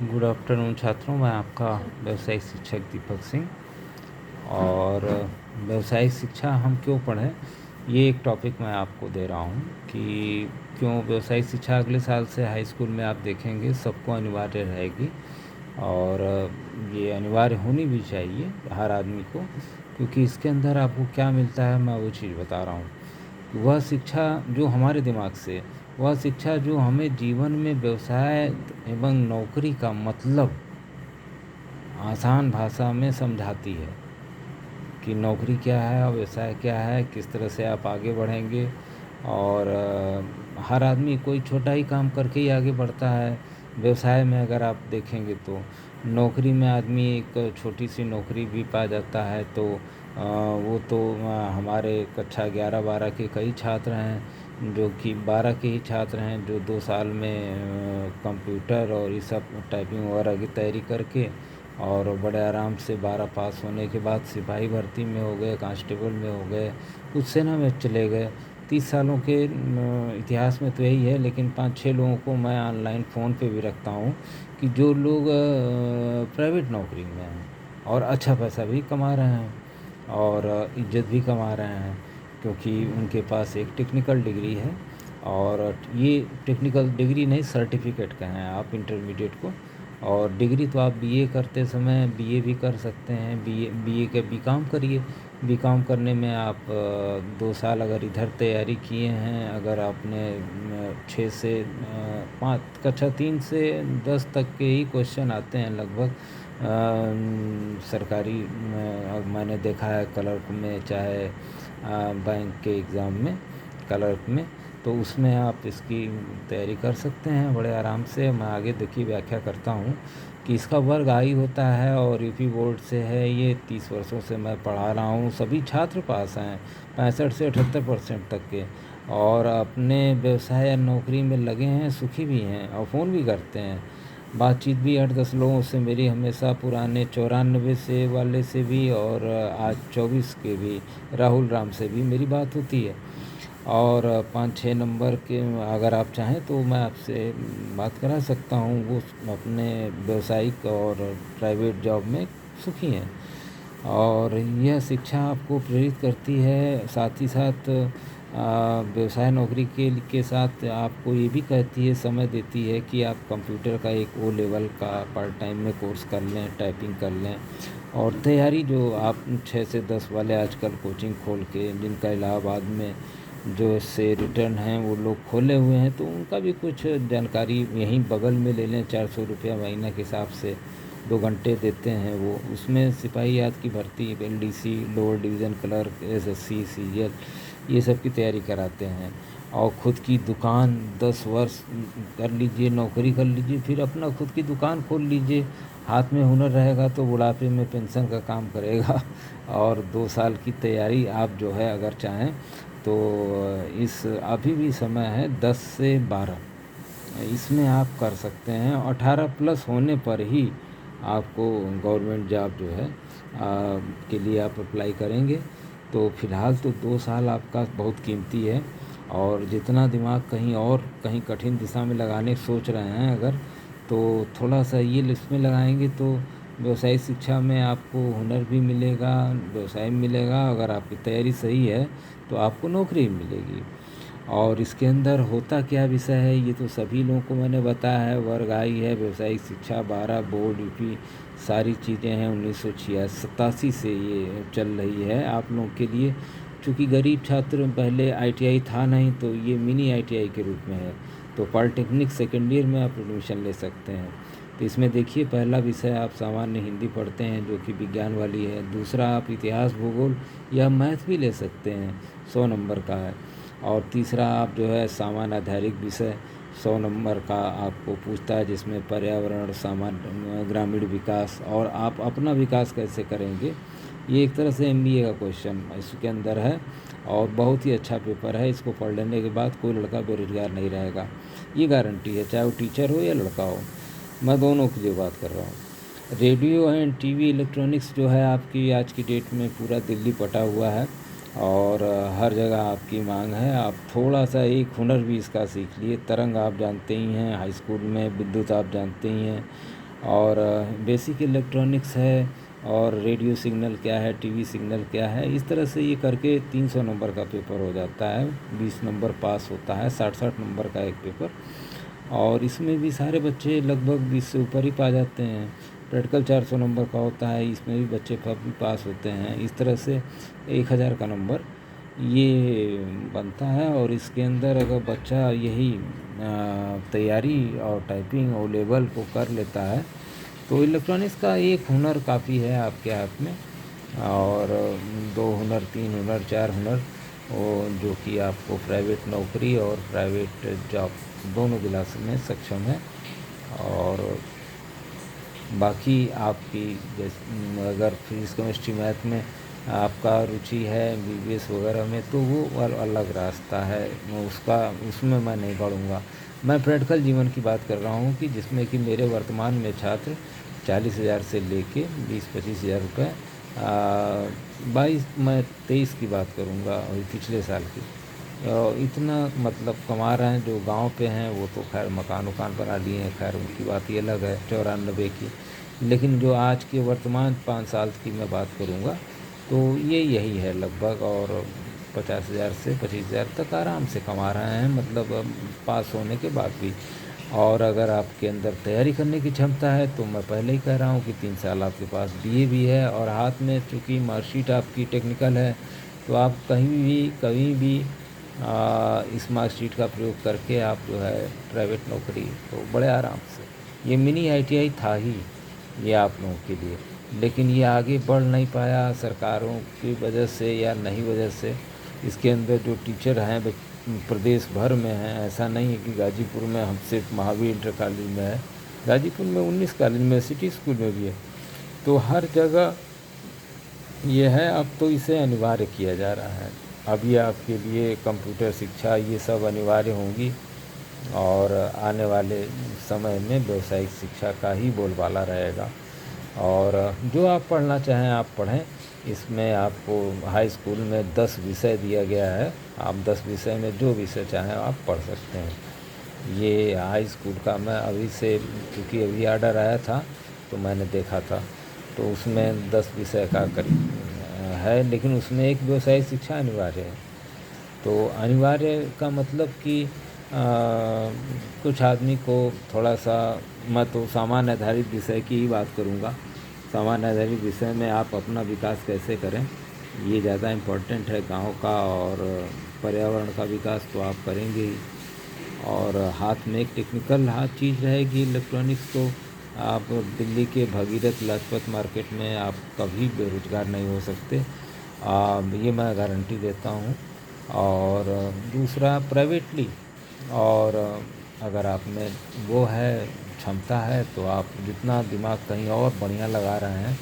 Good afternoon छात्रों, मैं आपका व्यवसायिक शिक्षक दीपक सिंह। और व्यवसायिक शिक्षा हम क्यों पढ़ें, ये एक टॉपिक मैं आपको दे रहा हूँ कि क्यों व्यवसायिक शिक्षा अगले साल से हाई स्कूल में आप देखेंगे सबको अनिवार्य रहेगी। और ये अनिवार्य होनी भी चाहिए हर आदमी को, क्योंकि इसके अंदर आपको क्या मिलता है मैं वो चीज़ बता रहा हूँ। वह शिक्षा जो हमारे दिमाग से, वह शिक्षा जो हमें जीवन में व्यवसाय एवं नौकरी का मतलब आसान भाषा में समझाती है कि नौकरी क्या है और व्यवसाय क्या है, किस तरह से आप आगे बढ़ेंगे। और हर आदमी कोई छोटा ही काम करके ही आगे बढ़ता है। व्यवसाय में अगर आप देखेंगे तो नौकरी में आदमी एक छोटी सी नौकरी भी पा जाता है, तो वो तो हमारे कक्षा 11-12 के कई छात्र हैं जो कि 12 के ही छात्र हैं जो 2 साल में कंप्यूटर और ये सब टाइपिंग वगैरह की तैयारी करके और बड़े आराम से 12 पास होने के बाद सिपाही भर्ती में हो गए, कांस्टेबल में हो गए, कुछ सेना में चले गए। 30 सालों के इतिहास में तो यही है, लेकिन 5-6 लोगों को मैं ऑनलाइन फ़ोन पे भी रखता हूँ कि जो लोग प्राइवेट नौकरी में हैं और अच्छा पैसा भी कमा रहे हैं और इज़्ज़त भी कमा रहे हैं, क्योंकि उनके पास एक टेक्निकल डिग्री है। और ये टेक्निकल डिग्री नहीं, सर्टिफिकेट कहें आप इंटरमीडिएट को। और डिग्री तो आप बीए करते समय बीए भी कर सकते हैं, बीए के बीकॉम करिए। बीकॉम करने में आप 2 साल अगर इधर तैयारी किए हैं, अगर आपने 6 से 5 कक्षा 3 से 10 तक के ही क्वेश्चन आते हैं लगभग सरकारी मैंने देखा है क्लर्क में, चाहे बैंक के एग्ज़ाम में क्लर्क में, तो उसमें आप इसकी तैयारी कर सकते हैं बड़े आराम से। मैं आगे देखिए व्याख्या करता हूँ कि इसका वर्ग आई होता है और यूपी बोर्ड से है। ये 30 वर्षों से मैं पढ़ा रहा हूँ, सभी छात्र पास हैं 65 से 78% तक के, और अपने व्यवसाय या नौकरी में लगे हैं, सुखी भी हैं और फ़ोन भी करते हैं। बातचीत भी 8-10 लोगों से मेरी हमेशा, पुराने 94 से वाले से भी और आज 24 के भी राहुल राम से भी मेरी बात होती है। और 5-6 नंबर के अगर आप चाहें तो मैं आपसे बात करा सकता हूँ, वो अपने व्यावसायिक और प्राइवेट जॉब में सुखी हैं। और यह शिक्षा आपको प्रेरित करती है, साथ ही साथ व्यवसाय नौकरी के साथ आपको ये भी कहती है, समय देती है कि आप कंप्यूटर का एक ओ लेवल का पार्ट टाइम में कोर्स कर लें, टाइपिंग कर लें। और तैयारी जो आप 6 से 10 वाले आजकल कोचिंग खोल के, जिनका इलाहाबाद में जो से रिटर्न हैं वो लोग खोले हुए हैं, तो उनका भी कुछ जानकारी यहीं बगल में ले लें। 400 रुपया महीना के हिसाब से 2 घंटे देते हैं वो, उसमें सिपाहियात की भर्ती, LDC, lower division clerk, SSC, CGL, ये सब की तैयारी कराते हैं। और ख़ुद की दुकान 10 वर्ष कर लीजिए, नौकरी कर लीजिए, फिर अपना खुद की दुकान खोल लीजिए। हाथ में हुनर रहेगा तो बुढ़ापे में पेंशन का काम करेगा। और 2 साल की तैयारी आप जो है अगर चाहें तो इस अभी भी समय है 10 से 12, इसमें आप कर सकते हैं। 18 प्लस होने पर ही आपको गवर्नमेंट जॉब जो है के लिए आप अप्लाई करेंगे। तो फ़िलहाल तो 2 साल आपका बहुत कीमती है, और जितना दिमाग कहीं और कहीं कठिन दिशा में लगाने सोच रहे हैं अगर, तो थोड़ा सा ये इसमें लगाएंगे तो व्यवसायिक शिक्षा में आपको हुनर भी मिलेगा, व्यवसाय भी मिलेगा। अगर आपकी तैयारी सही है तो आपको नौकरी भी मिलेगी। और इसके अंदर होता क्या विषय है ये तो सभी लोगों को मैंने बताया है। वर्ग आई है, व्यवसायिक शिक्षा 12 बोर्ड यूपी सारी चीज़ें हैं। 1987 से ये चल रही है आप लोगों के लिए। चूँकि गरीब छात्र, पहले आईटीआई था नहीं, तो ये मिनी आईटीआई के रूप में है। तो पॉलिटेक्निक सेकेंड ईयर में आप एडमिशन ले सकते हैं। तो इसमें देखिए, पहला विषय आप सामान्य हिंदी पढ़ते हैं जो कि विज्ञान वाली है। दूसरा आप इतिहास, भूगोल या मैथ भी ले सकते हैं, 100 नंबर का है। और तीसरा आप जो है सामान्य आधारित विषय 100 नंबर का आपको पूछता है, जिसमें पर्यावरण, सामान्य, ग्रामीण विकास और आप अपना विकास कैसे करेंगे, ये एक तरह से एमबीए का क्वेश्चन इसके अंदर है। और बहुत ही अच्छा पेपर है, इसको पढ़ लेने के बाद कोई लड़का बेरोजगार नहीं रहेगा, ये गारंटी है, चाहे वो टीचर हो या लड़का हो। मैं दोनों के लिए बात कर रहा हूँ। रेडियो एंड टीवी इलेक्ट्रॉनिक्स जो है आपकी आज की डेट में पूरा दिल्ली पटा हुआ है। और हर जगह आपकी मांग है। आप थोड़ा सा एक हुनर भी इसका सीख लिए। तरंग आप जानते ही हैं, हाई स्कूल में विद्युत आप जानते ही हैं, और बेसिक इलेक्ट्रॉनिक्स है, और रेडियो सिग्नल क्या है, टीवी सिग्नल क्या है। इस तरह से ये करके 300 नंबर का पेपर हो जाता है, 20 नंबर पास होता है, 60-60 नंबर का एक पेपर। और इसमें भी सारे बच्चे लगभग 20 से ऊपर ही पा जाते हैं। प्रैक्टिकल 400 नंबर का होता है, इसमें भी बच्चे पास होते हैं। इस तरह से 1000 का नंबर ये बनता है। और इसके अंदर अगर बच्चा यही तैयारी और टाइपिंग और लेवल को कर लेता है तो इलेक्ट्रॉनिक्स का एक हुनर काफ़ी है आपके हाथ में। और 2 हुनर, 3 हुनर, 4 हुनर, वो जो कि आपको प्राइवेट नौकरी और प्राइवेट जॉब दोनों दिलाने में सक्षम है। और बाकी आपकी जैसे अगर फिजिक्स केमिस्ट्री मैथ में आपका रुचि है, बीबीएस वगैरह में, तो वो अलग रास्ता है, उसमें मैं नहीं पढ़ूँगा। मैं प्रैक्टिकल जीवन की बात कर रहा हूँ कि जिसमें कि मेरे वर्तमान में छात्र 40,000 से लेके 20-25 हज़ार रुपये, मैं 23 की बात करूँगा और पिछले साल की, इतना मतलब कमा रहे हैं। जो गांव पे हैं वो तो खैर मकान वकान बना लिए हैं, खैर उनकी बात ही अलग है 94 की। लेकिन जो आज के वर्तमान 5 साल की मैं बात करूँगा तो ये यही है लगभग। और 50,000 से 25,000 तक आराम से कमा रहे हैं, मतलब पास होने के बाद भी। और अगर आपके अंदर तैयारी करने की क्षमता है तो मैं पहले ही कह रहा हूँ कि 3 साल आपके पास बीए भी है, और हाथ में चूँकि मार्कशीट आपकी टेक्निकल है, तो आप कहीं भी इस मार्कशीट का प्रयोग करके आप जो है प्राइवेट नौकरी तो बड़े आराम से। ये मिनी आईटीआई था ही ये आप लोगों के लिए, लेकिन ये आगे बढ़ नहीं पाया सरकारों की वजह से या नहीं वजह से। इसके अंदर जो टीचर हैं प्रदेश भर में हैं, ऐसा नहीं है कि गाजीपुर में हम सिर्फ महावीर इंटर कॉलेज में है, गाजीपुर में 19 कॉलेज में, सिटी स्कूल में भी है। तो हर जगह ये है। अब तो इसे अनिवार्य किया जा रहा है। अब ये आपके लिए कंप्यूटर शिक्षा ये सब अनिवार्य होंगी, और आने वाले समय में व्यावसायिक शिक्षा का ही बोलबाला रहेगा। और जो आप पढ़ना चाहें आप पढ़ें। इसमें आपको हाई स्कूल में 10 विषय दिया गया है, आप 10 विषय में जो विषय चाहें आप पढ़ सकते हैं। ये हाई स्कूल का मैं अभी से, क्योंकि अभी आर्डर आया था तो मैंने देखा था, तो उसमें 10 विषय का करीब है, लेकिन उसमें एक व्यवसायिक शिक्षा अनिवार्य है। तो अनिवार्य का मतलब कि कुछ आदमी को थोड़ा सा, मैं तो सामान्य आधारित विषय की ही बात करूँगा। सामान्य आधारित विषय में आप अपना विकास कैसे करें ये ज़्यादा इम्पोर्टेंट है। गांव का और पर्यावरण का विकास तो आप करेंगे ही, और हाथ में एक टेक्निकल चीज़ रहेगी इलेक्ट्रॉनिक्स, तो आप दिल्ली के भगीरथ लाजपत मार्केट में आप कभी बेरोज़गार नहीं हो सकते, ये मैं गारंटी देता हूँ। और दूसरा प्राइवेटली, और अगर आप में वो है क्षमता है तो आप जितना दिमाग कहीं और बढ़िया लगा रहे हैं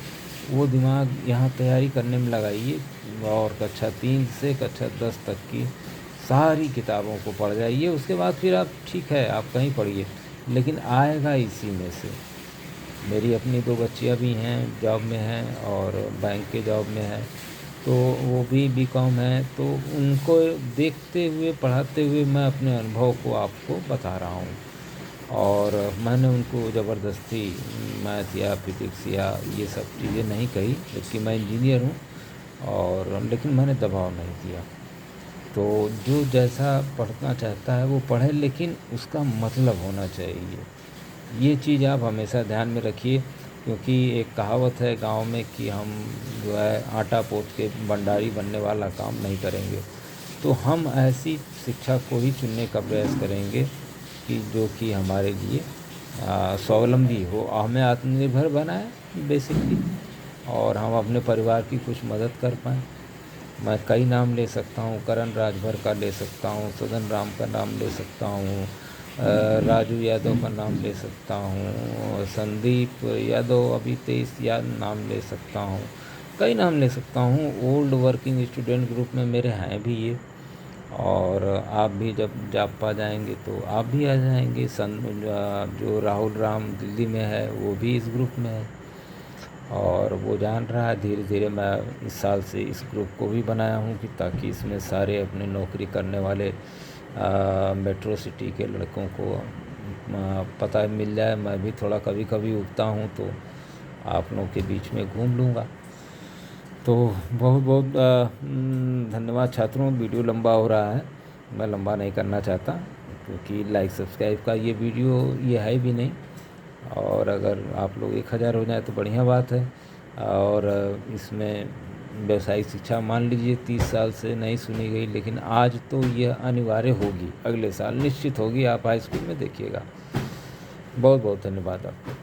वो दिमाग यहाँ तैयारी करने में लगाइए। और कक्षा 3 से कक्षा 10 तक की सारी किताबों को पढ़ जाइए। उसके बाद फिर आप ठीक है आप कहीं पढ़िए, लेकिन आएगा इसी में से। मेरी अपनी 2 बच्चियाँ भी हैं, जॉब में हैं और बैंक के जॉब में हैं, तो वो भी बीकॉम है। तो उनको देखते हुए पढ़ाते हुए मैं अपने अनुभव को आपको बता रहा हूँ। और मैंने उनको ज़बरदस्ती मैथ या फिज़िक्स या ये सब चीज़ें नहीं कही, जबकि मैं इंजीनियर हूँ, और लेकिन मैंने दबाव नहीं दिया। तो जो जैसा पढ़ना चाहता है वो पढ़े, लेकिन उसका मतलब होना चाहिए। ये चीज़ आप हमेशा ध्यान में रखिए, क्योंकि एक कहावत है गांव में कि हम जो है आटा पोत के भंडारी बनने वाला काम नहीं करेंगे। तो हम ऐसी शिक्षा को ही चुनने का प्रयास करेंगे कि जो कि हमारे लिए स्वावलंबी हो, हमें आत्मनिर्भर बनाए बेसिकली, और हम अपने परिवार की कुछ मदद कर पाएँ। मैं कई नाम ले सकता हूँ, करण राजभर का ले सकता हूँ, सदन राम का नाम ले सकता हूँ, राजू यादव का नाम ले सकता हूँ, संदीप यादव अभी 23 याद नाम ले सकता हूँ, कई नाम ले सकता हूँ। ओल्ड वर्किंग स्टूडेंट ग्रुप में मेरे हैं भी ये। और आप भी जब जापा जाएंगे तो आप भी आ जाएंगे। जो राहुल राम दिल्ली में है वो भी इस ग्रुप में है। और वो जान रहा है। धीरे धीरे मैं इस साल से इस ग्रुप को भी बनाया हूँ कि ताकि इसमें सारे अपने नौकरी करने वाले मेट्रो सिटी के लड़कों को पता मिल जाए। मैं भी थोड़ा कभी कभी उगता हूँ तो आप लोगों के बीच में घूम लूँगा। तो बहुत बहुत धन्यवाद छात्रों। वीडियो लंबा हो रहा है, मैं लंबा नहीं करना चाहता क्योंकि लाइक सब्सक्राइब का ये वीडियो ये है भी नहीं। और अगर आप लोग 1000 हो जाए तो बढ़िया बात है। और इसमें व्यवसायिक शिक्षा मान लीजिए 30 साल से नहीं सुनी गई, लेकिन आज तो यह अनिवार्य होगी, अगले साल निश्चित होगी। आप हाई स्कूल में देखिएगा। बहुत बहुत धन्यवाद आपको।